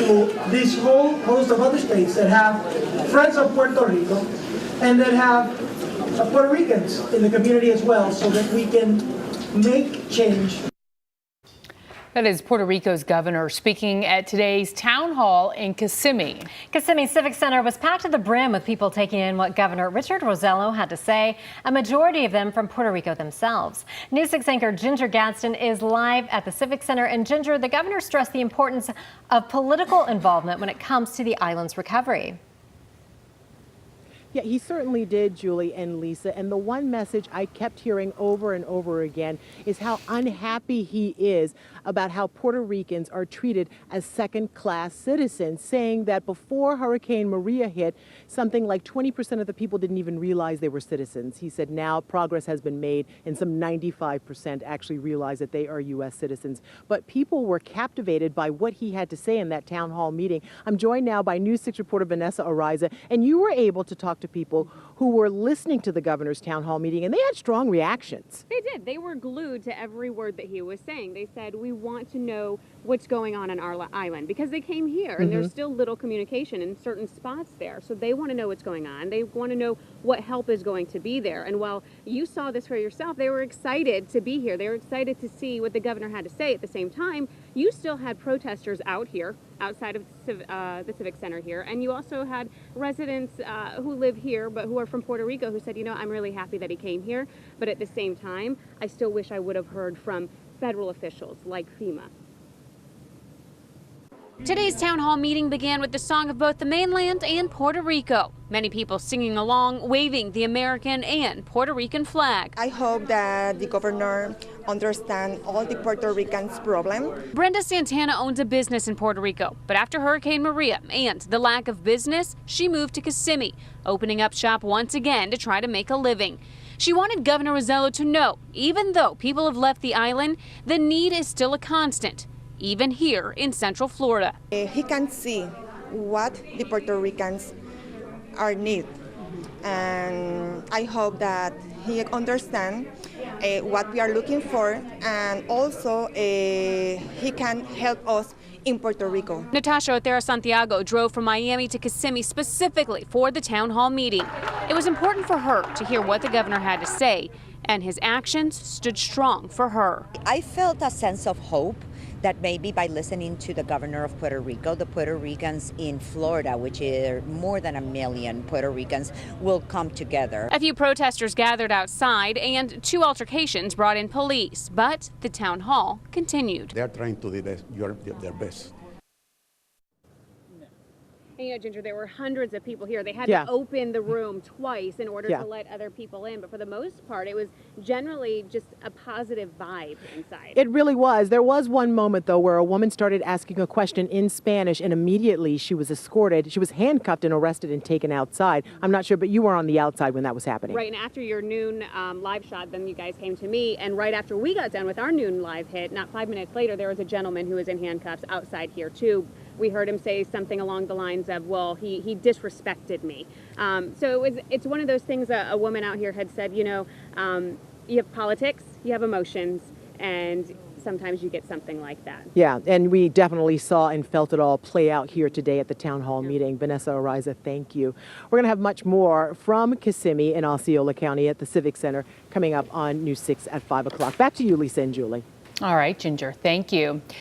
to this whole host of other states that have friends of Puerto Rico and that have Puerto Ricans in the community as well, so that we can make change. That is Puerto Rico's governor speaking at today's town hall in Kissimmee. Kissimmee Civic Center was packed to the brim with people taking in what Governor Richard Rosello had to say, a majority of them from Puerto Rico themselves. News 6 anchor Ginger Gadsden is live at the Civic Center. And Ginger, the governor stressed the importance of political involvement when it comes to the island's recovery. Yeah, he certainly did, Julie and Lisa. And the one message I kept hearing over and over again is how unhappy he is about how Puerto Ricans are treated as second-class citizens, saying that before Hurricane Maria hit, something like 20% of the people didn't even realize they were citizens. He said now progress has been made and some 95% actually realize that they are U.S. citizens. But people were captivated by what he had to say in that town hall meeting. I'm joined now by News 6 reporter Vanessa Ariza, and you were able to talk to people who were listening to the governor's town hall meeting, and they had strong reactions. They did. They were glued to every word that he was saying. They said, we want to know what's going on our island, because they came here and there's still little communication in certain spots there. So they want to know what's going on. They want to know what help is going to be there. And while you saw this for yourself, they were excited to be here. They were excited to see what the governor had to say. At the same time, you still had protesters out here outside of the Civic Center here, and you also had residents who live here but who are from Puerto Rico who said, you know, I'm really happy that he came here, but at the same time, I still wish I would have heard from federal officials like FEMA. Today's town hall meeting began with the song of both the mainland and Puerto Rico. Many people singing along, waving the American and Puerto Rican flag. I hope that the governor understands all the Puerto Ricans' problem. Brenda Santana owns a business in Puerto Rico, but after Hurricane Maria and the lack of business, she moved to Kissimmee, opening up shop once again to try to make a living. She wanted Governor Rosello to know, even though people have left the island, the need is still a constant, even here in Central Florida. He can see what the Puerto Ricans are need, and I hope that he understands what we are looking for, and also he can help us in Puerto Rico. Natasha Otero Santiago drove from Miami to Kissimmee specifically for the town hall meeting. It was important for her to hear what the governor had to say, and his actions stood strong for her. I felt a sense of hope that maybe by listening to the governor of Puerto Rico, the Puerto Ricans in Florida, which are more than 1 million Puerto Ricans, will come together. A few protesters gathered outside and 2 altercations brought in police, but the town hall continued. They're trying to do their best. And, you know, Ginger, there were hundreds of people here. They had to open the room twice in order to let other people in. But for the most part, it was generally just a positive vibe inside. It really was. There was one moment, though, where a woman started asking a question in Spanish, and immediately she was escorted. She was handcuffed and arrested and taken outside. I'm not sure, but you were on the outside when that was happening. Right, and after your noon live shot, then you guys came to me. And right after we got done with our noon live hit, not 5 minutes later, there was a gentleman who was in handcuffs outside here, too. We heard him say something along the lines of, well, he disrespected me. So it's one of those things a woman out here had said, you know, you have politics, you have emotions, and sometimes you get something like that. Yeah, and we definitely saw and felt it all play out here today at the town hall meeting. Vanessa Ariza, thank you. We're going to have much more from Kissimmee in Osceola County at the Civic Center coming up on News 6 at 5 o'clock. Back to you, Lisa and Julie. All right, Ginger, thank you.